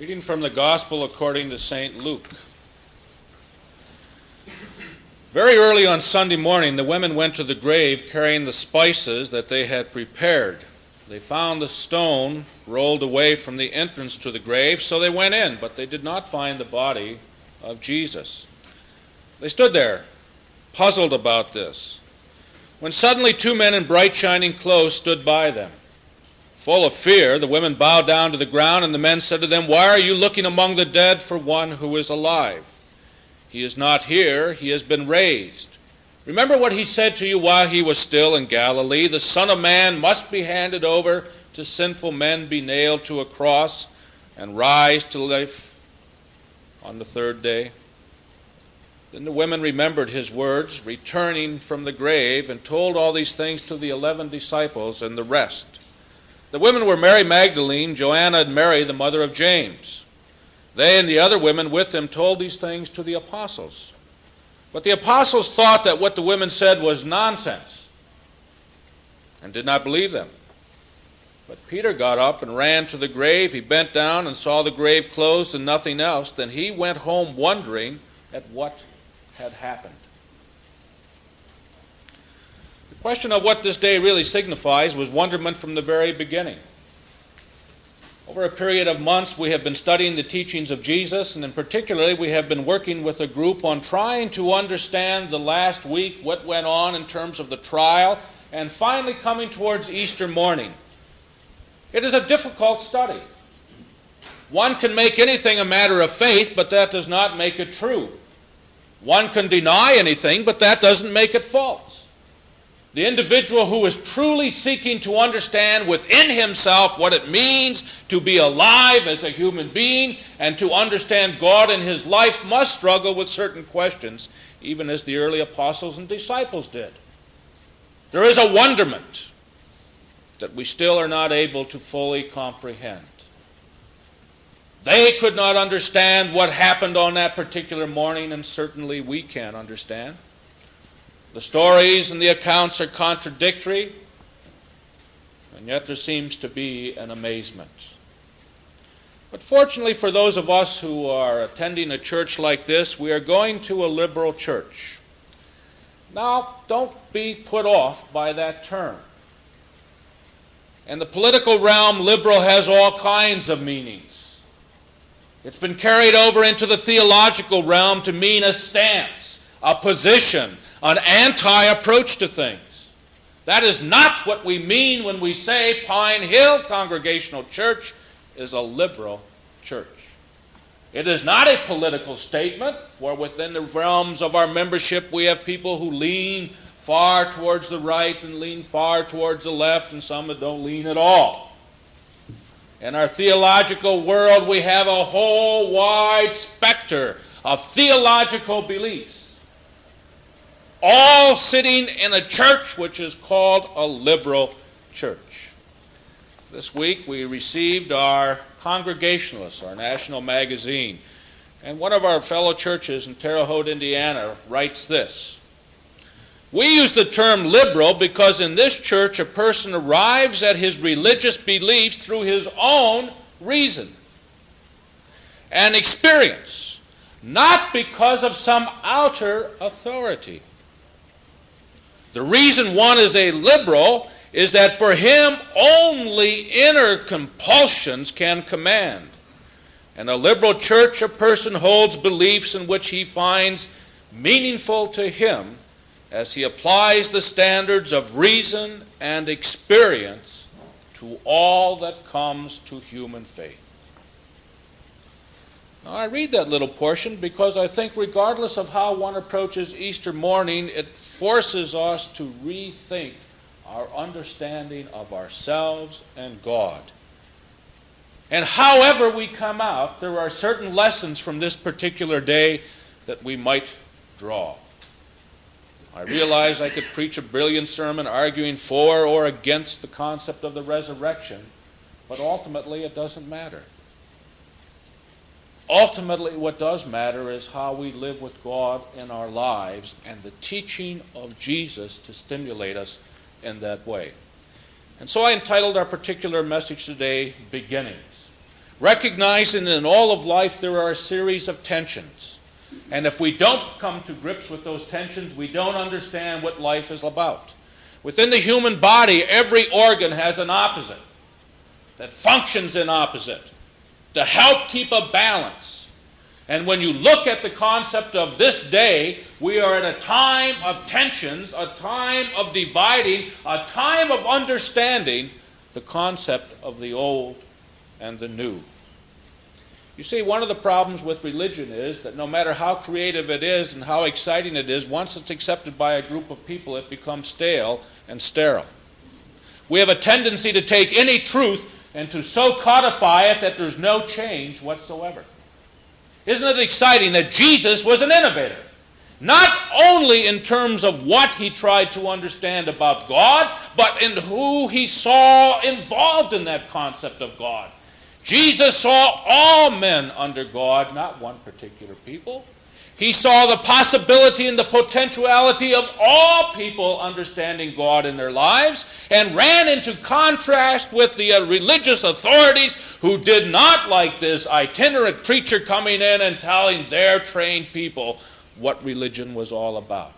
Reading from the Gospel according to St. Luke. Very early on Sunday morning, the women went to the grave carrying the spices that they had prepared. They found the stone rolled away from the entrance to the grave, so they went in, but they did not find the body of Jesus. They stood there, puzzled about this, when suddenly two men in bright shining clothes stood by them. Full of fear, the women bowed down to the ground, and the men said to them, "Why are you looking among the dead for one who is alive? He is not here, he has been raised. Remember what he said to you while he was still in Galilee. The Son of Man must be handed over to sinful men, be nailed to a cross, and rise to life on the third day." Then the women remembered his words, returning from the grave, and told all these things to the 11 disciples and the rest. The women were Mary Magdalene, Joanna, and Mary, the mother of James. They and the other women with them told these things to the apostles. But the apostles thought that what the women said was nonsense and did not believe them. But Peter got up and ran to the grave. He bent down and saw the grave closed and nothing else. Then he went home wondering at what had happened. The question of what this day really signifies was wonderment from the very beginning. Over a period of months, we have been studying the teachings of Jesus, and in particular, we have been working with a group on trying to understand the last week, what went on in terms of the trial, and finally coming towards Easter morning. It is a difficult study. One can make anything a matter of faith, but that does not make it true. One can deny anything, but that doesn't make it false. The individual who is truly seeking to understand within himself what it means to be alive as a human being and to understand God in his life must struggle with certain questions, even as the early apostles and disciples did. There is a wonderment that we still are not able to fully comprehend. They could not understand what happened on that particular morning, and certainly we can't understand. The stories and the accounts are contradictory, and yet there seems to be an amazement. But fortunately for those of us who are attending a church like this, we are going to a liberal church. Now, don't be put off by that term. In the political realm, liberal has all kinds of meanings. It's been carried over into the theological realm to mean a stance, a position, an anti-approach to things. That is not what we mean when we say Pine Hill Congregational Church is a liberal church. It is not a political statement, for within the realms of our membership we have people who lean far towards the right and lean far towards the left, and some that don't lean at all. In our theological world we have a whole wide spectrum of theological beliefs, all sitting in a church which is called a liberal church. This week we received our Congregationalists, our national magazine, and one of our fellow churches in Terre Haute, Indiana, writes this: "We use the term liberal because in this church a person arrives at his religious beliefs through his own reason and experience, not because of some outer authority. The reason one is a liberal is that for him only inner compulsions can command. In a liberal church, a person holds beliefs in which he finds meaningful to him as he applies the standards of reason and experience to all that comes to human faith." Now, I read that little portion because I think regardless of how one approaches Easter morning, it forces us to rethink our understanding of ourselves and God. And however we come out, there are certain lessons from this particular day that we might draw. I realize I could preach a brilliant sermon arguing for or against the concept of the resurrection, but ultimately it doesn't matter. Ultimately, what does matter is how we live with God in our lives and the teaching of Jesus to stimulate us in that way. And so I entitled our particular message today, Beginnings. recognizing that in all of life there are a series of tensions. And if we don't come to grips with those tensions, we don't understand what life is about. Within the human body, every organ has an opposite that functions in opposite to help keep a balance. And when you look at the concept of this day, we are at a time of tensions, a time of dividing, a time of understanding the concept of the old and the new. You see, one of the problems with religion is that no matter how creative it is and how exciting it is, once it's accepted by a group of people, it becomes stale and sterile. We have a tendency to take any truth and to so codify it that there's no change whatsoever. Isn't it exciting that Jesus was an innovator? Not only in terms of what he tried to understand about God, but in who he saw involved in that concept of God. Jesus saw all men under God, not one particular people. He saw the possibility and the potentiality of all people understanding God in their lives and ran into contrast with the religious authorities who did not like this itinerant preacher coming in and telling their trained people what religion was all about.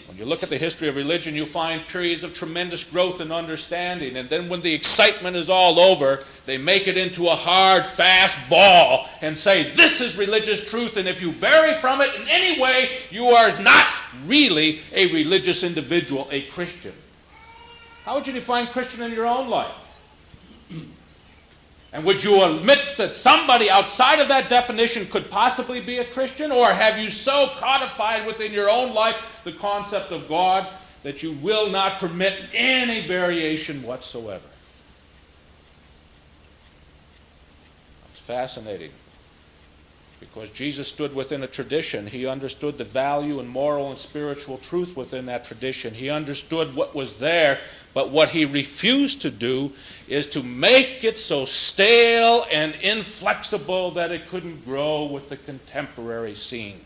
When you look at the history of religion, you find periods of tremendous growth and understanding, and then when the excitement is all over, they make it into a hard, fast ball and say, this is religious truth, and if you vary from it in any way, you are not really a religious individual, a Christian. How would you define Christian in your own life? And would you admit that somebody outside of that definition could possibly be a Christian? Or have you so codified within your own life the concept of God that you will not permit any variation whatsoever? It's fascinating. Because Jesus stood within a tradition. He understood the value and moral and spiritual truth within that tradition. He understood what was there, but what he refused to do is to make it so stale and inflexible that it couldn't grow with the contemporary scene.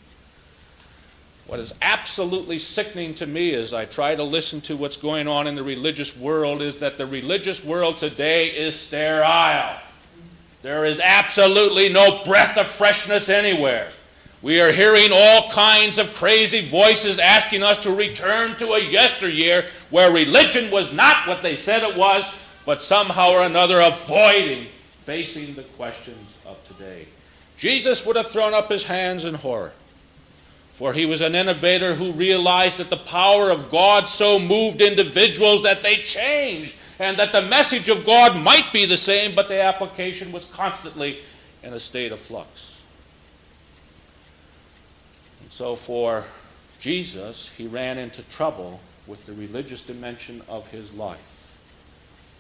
What is absolutely sickening to me as I try to listen to what's going on in the religious world is that the religious world today is sterile. There is absolutely no breath of freshness anywhere. We are hearing all kinds of crazy voices asking us to return to a yesteryear where religion was not what they said it was, but somehow or another avoiding facing the questions of today. Jesus would have thrown up his hands in horror, for he was an innovator who realized that the power of God so moved individuals that they changed, and that the message of God might be the same, but the application was constantly in a state of flux. And so for Jesus, he ran into trouble with the religious dimension of his life.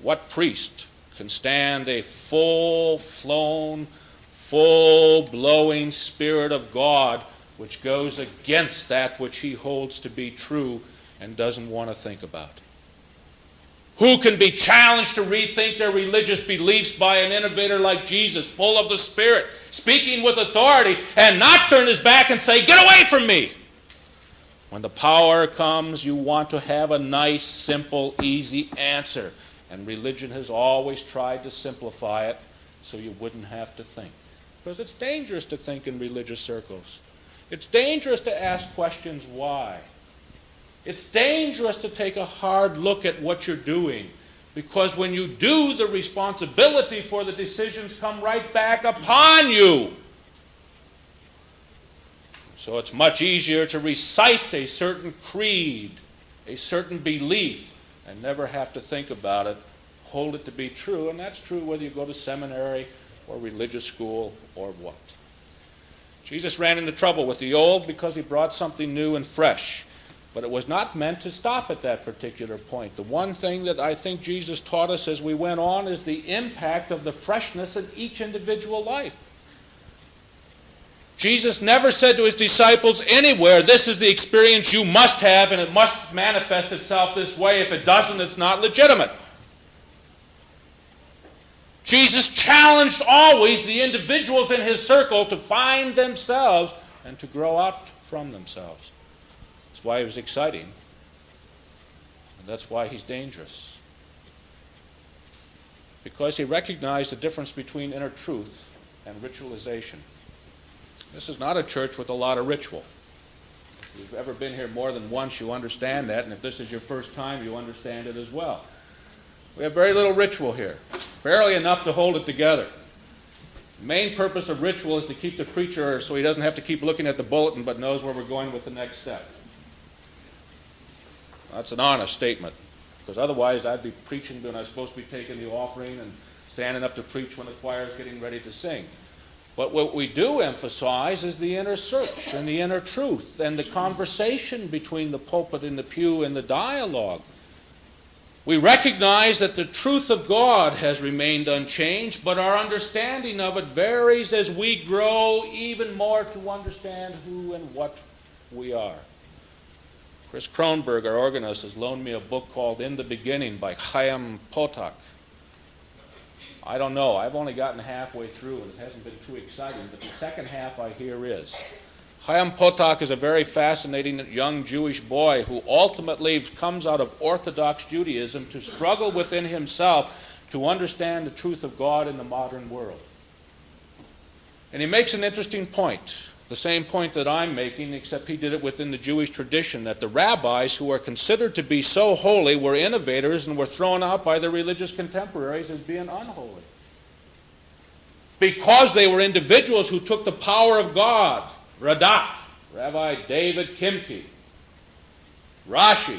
What priest can stand a full-flown, full-blowing Spirit of God which goes against that which he holds to be true and doesn't want to think about? Who can be challenged to rethink their religious beliefs by an innovator like Jesus, full of the Spirit, speaking with authority, and not turn his back and say, "Get away from me"? When the power comes, you want to have a nice, simple, easy answer. And religion has always tried to simplify it so you wouldn't have to think. Because it's dangerous to think in religious circles. It's dangerous to ask questions why. It's dangerous to take a hard look at what you're doing, because when you do, the responsibility for the decisions come right back upon you. So it's much easier to recite a certain creed, a certain belief, and never have to think about it, hold it to be true, and that's true whether you go to seminary or religious school or what. Jesus ran into trouble with the old because he brought something new and fresh. But it was not meant to stop at that particular point. The one thing that I think Jesus taught us as we went on is the impact of the freshness in each individual life. Jesus never said to his disciples anywhere, "This is the experience you must have, and it must manifest itself this way. If it doesn't, it's not legitimate." Jesus challenged always the individuals in his circle to find themselves and to grow out from themselves. That's why he was exciting, and that's why he's dangerous. because he recognized the difference between inner truth and ritualization. This is not a church with a lot of ritual. If you've ever been here more than once, you understand that, and if this is your first time, you understand it as well. We have very little ritual here, barely enough to hold it together. The main purpose of ritual is to keep the preacher so he doesn't have to keep looking at the bulletin but knows where we're going with the next step. That's an honest statement, because otherwise I'd be preaching when I was supposed to be taking the offering and standing up to preach when the choir is getting ready to sing. But what we do emphasize is the inner search and the inner truth and the conversation between the pulpit and the pew and the dialogue. We recognize that the truth of God has remained unchanged, but our understanding of it varies as we grow even more to understand who and what we are. Chris Kronberg, our organist, has loaned me a book called In the Beginning by Chaim Potok. I don't know. I've only gotten halfway through, and it hasn't been too exciting, but the second half I hear is. Chaim Potok is a very fascinating young Jewish boy who ultimately comes out of Orthodox Judaism to struggle within himself to understand the truth of God in the modern world. And he makes an interesting point, the same point that I'm making, except he did it within the Jewish tradition, that the rabbis who are considered to be so holy were innovators and were thrown out by their religious contemporaries as being unholy. Because they were individuals who took the power of God. Radak, Rabbi David Kimke, Rashi,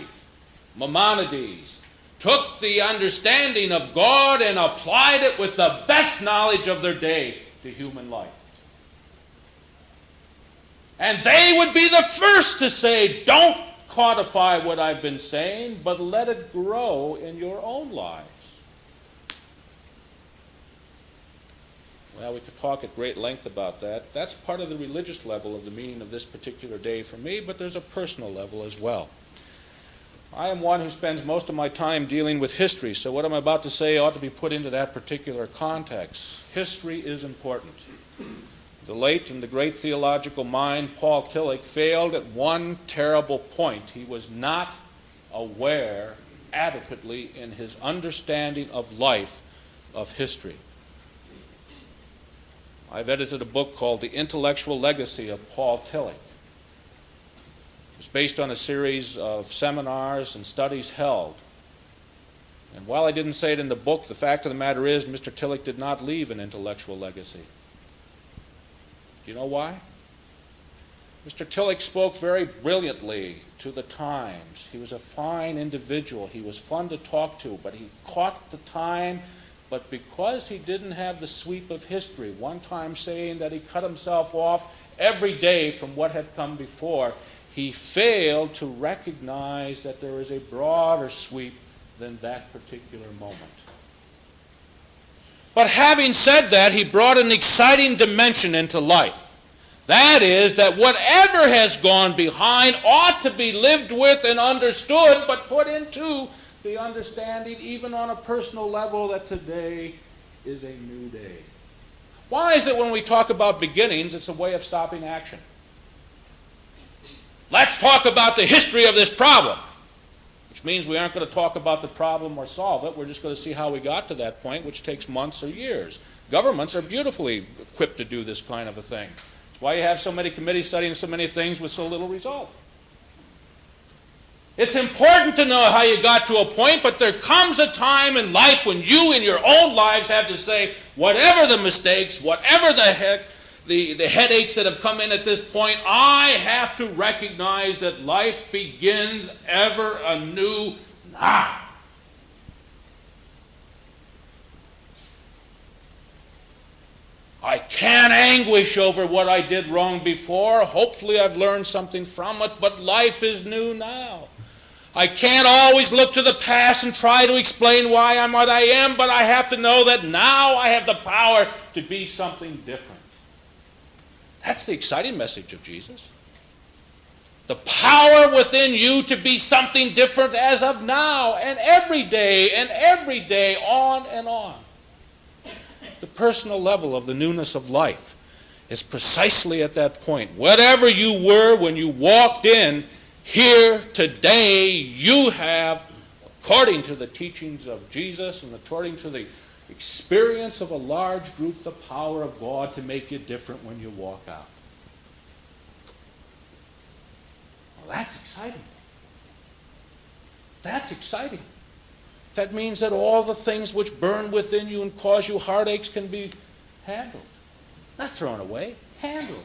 Maimonides, took the understanding of God and applied it with the best knowledge of their day to human life. And they would be the first to say, don't codify what I've been saying, but let it grow in your own lives. Well, we could talk at great length about that. That's part of the religious level of the meaning of this particular day for me, but there's a personal level as well. I am one who spends most of my time dealing with history, so what I'm about to say ought to be put into that particular context. History is important. The late and the great theological mind, Paul Tillich, failed at one terrible point. He was not aware adequately in his understanding of life, of history. I've edited a book called The Intellectual Legacy of Paul Tillich. It's based on a series of seminars and studies held. And while I didn't say it in the book, the fact of the matter is Mr. Tillich did not leave an intellectual legacy. Do you know why? Mr. Tillich spoke very brilliantly to the times. He was a fine individual. He was fun to talk to, but he caught the time. But because he didn't have the sweep of history, one time saying that he cut himself off every day from what had come before, he failed to recognize that there is a broader sweep than that particular moment. But having said that, he brought an exciting dimension into life. That is, that whatever has gone behind ought to be lived with and understood, but put into the understanding, even on a personal level, that today is a new day. Why is it when we talk about beginnings, it's a way of stopping action? Let's talk about the history of this problem, which means we aren't going to talk about the problem or solve it. We're just going to see how we got to that point, which takes months or years. Governments are beautifully equipped to do this kind of a thing. That's why you have so many committees studying so many things with so little result. It's important to know how you got to a point, but there comes a time in life when you in your own lives have to say, whatever the mistakes, whatever the headaches that have come in at this point, I have to recognize that life begins ever anew now. I can't anguish over what I did wrong before. Hopefully I've learned something from it, but life is new now. I can't always look to the past and try to explain why I'm what I am, but I have to know that now I have the power to be something different. That's the exciting message of Jesus. The power within you to be something different as of now and every day, on and on. The personal level of the newness of life is precisely at that point. Whatever you were when you walked in, here today you have, according to the teachings of Jesus and according to the experience of a large group the power of God to make you different when you walk out. Well, that's exciting. That's exciting. That means that all the things which burn within you and cause you heartaches can be handled. Not thrown away, handled.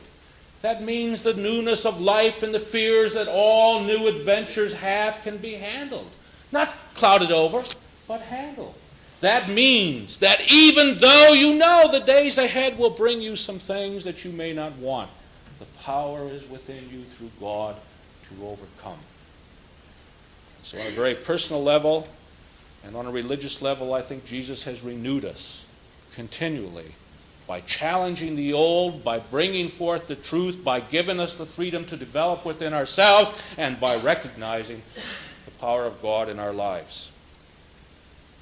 That means the newness of life and the fears that all new adventures have can be handled. Not clouded over, but handled. That means that even though you know the days ahead will bring you some things that you may not want, the power is within you through God to overcome. So on a very personal level and on a religious level, I think Jesus has renewed us continually by challenging the old, by bringing forth the truth, by giving us the freedom to develop within ourselves, and by recognizing the power of God in our lives.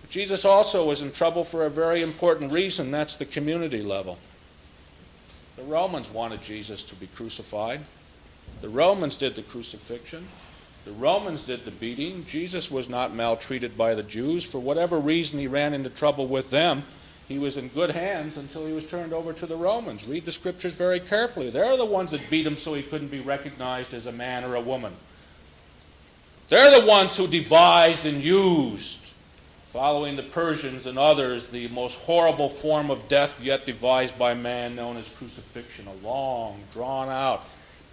But Jesus also was in trouble for a very important reason. That's the community level. The Romans wanted Jesus to be crucified. The Romans did the crucifixion. The Romans did the beating. Jesus was not maltreated by the Jews. For whatever reason he ran into trouble with them, he was in good hands until he was turned over to the Romans. Read the scriptures very carefully. They're the ones that beat him so he couldn't be recognized as a man or a woman. They're the ones who devised and used, following the Persians and others, the most horrible form of death yet devised by man, known as crucifixion. A long, drawn-out,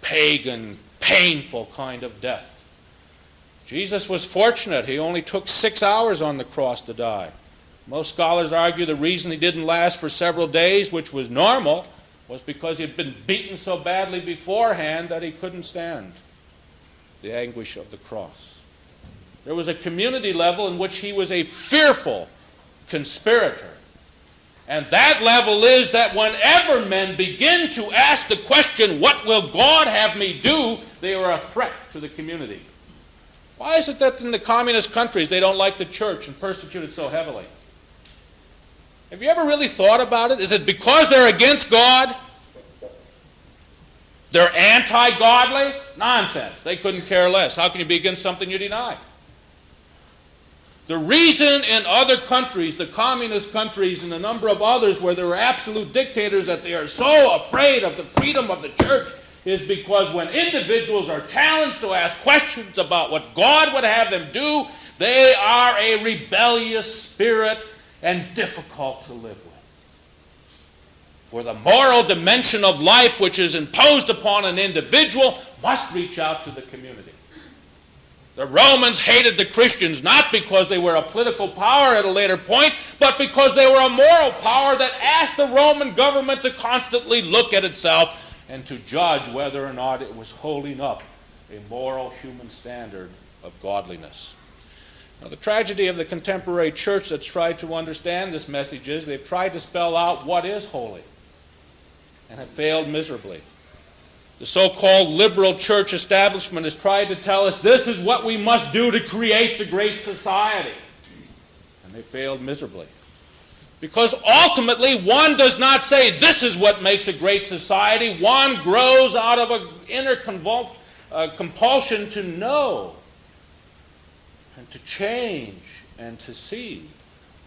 pagan, painful kind of death. Jesus was fortunate. He only took 6 hours on the cross to die. Most scholars argue the reason he didn't last for several days, which was normal, was because he had been beaten so badly beforehand that he couldn't stand the anguish of the cross. There was a community level in which he was a fearful conspirator. And that level is that whenever men begin to ask the question, what will God have me do, they are a threat to the community. Why is it that in the communist countries they don't like the church and persecute it so heavily? Have you ever really thought about it? Is it because they're against God? They're anti-godly? Nonsense. They couldn't care less. How can you be against something you deny? The reason in other countries, the communist countries and a number of others where there are absolute dictators, that they are so afraid of the freedom of the church is because when individuals are challenged to ask questions about what God would have them do, they are a rebellious spirit and difficult to live with. For the moral dimension of life which is imposed upon an individual must reach out to the community. The Romans hated the Christians not because they were a political power at a later point, but because they were a moral power that asked the Roman government to constantly look at itself and to judge whether or not it was holding up a moral human standard of godliness. Now, the tragedy of the contemporary church that's tried to understand this message is they've tried to spell out what is holy and have failed miserably. The so-called liberal church establishment has tried to tell us this is what we must do to create the great society. And they failed miserably. Because ultimately, one does not say this is what makes a great society. One grows out of an inner compulsion to know and to change and to see.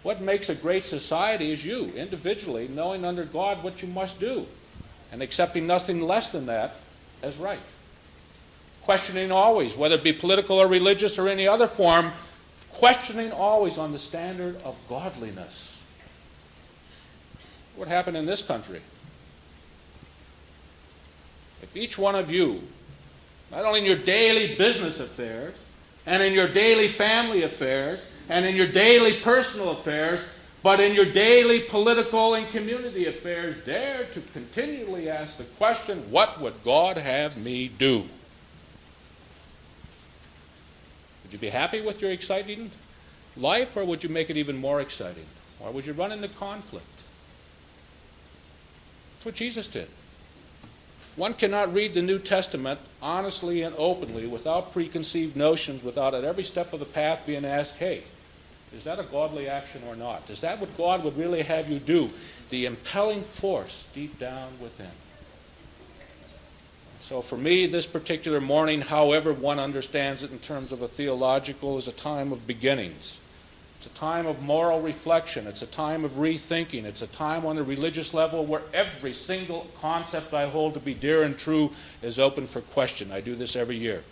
What makes a great society is you, individually, knowing under God what you must do and accepting nothing less than that as right. Questioning always, whether it be political or religious or any other form, questioning always on the standard of godliness. What happened in this country? If each one of you, not only in your daily business affairs, and in your daily family affairs, and in your daily personal affairs, but in your daily political and community affairs, dare to continually ask the question, what would God have me do? Would you be happy with your exciting life, or would you make it even more exciting? Or would you run into conflict? That's what Jesus did. One cannot read the New Testament honestly and openly without preconceived notions, without at every step of the path being asked, hey, is that a godly action or not? Is that what God would really have you do? The impelling force deep down within. So for me, this particular morning, however one understands it in terms of a theological, is a time of beginnings. It's a time of moral reflection. It's a time of rethinking. It's a time on the religious level where every single concept I hold to be dear and true is open for question. I do this every year.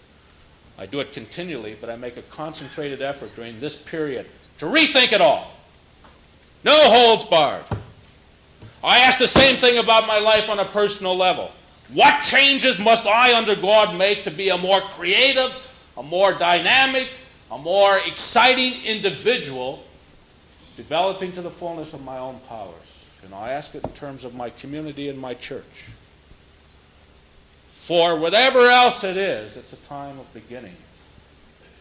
I do it continually, but I make a concentrated effort during this period to rethink it all. No holds barred. I ask the same thing about my life on a personal level. What changes must I, under God, make to be a more creative, a more dynamic, a more exciting individual, developing to the fullness of my own powers? And I ask it in terms of my community and my church. For whatever else it is, it's a time of beginning.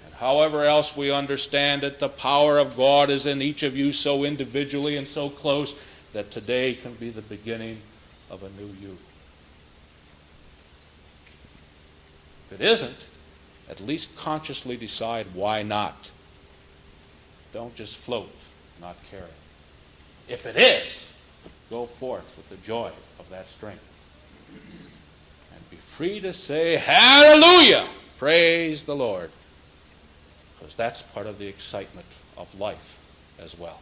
And however else we understand it, the power of God is in each of you so individually and so close that today can be the beginning of a new you. If it isn't, at least consciously decide why not. Don't just float, not carry. If it is, go forth with the joy of that strength. And be free to say, hallelujah, praise the Lord. Because that's part of the excitement of life as well.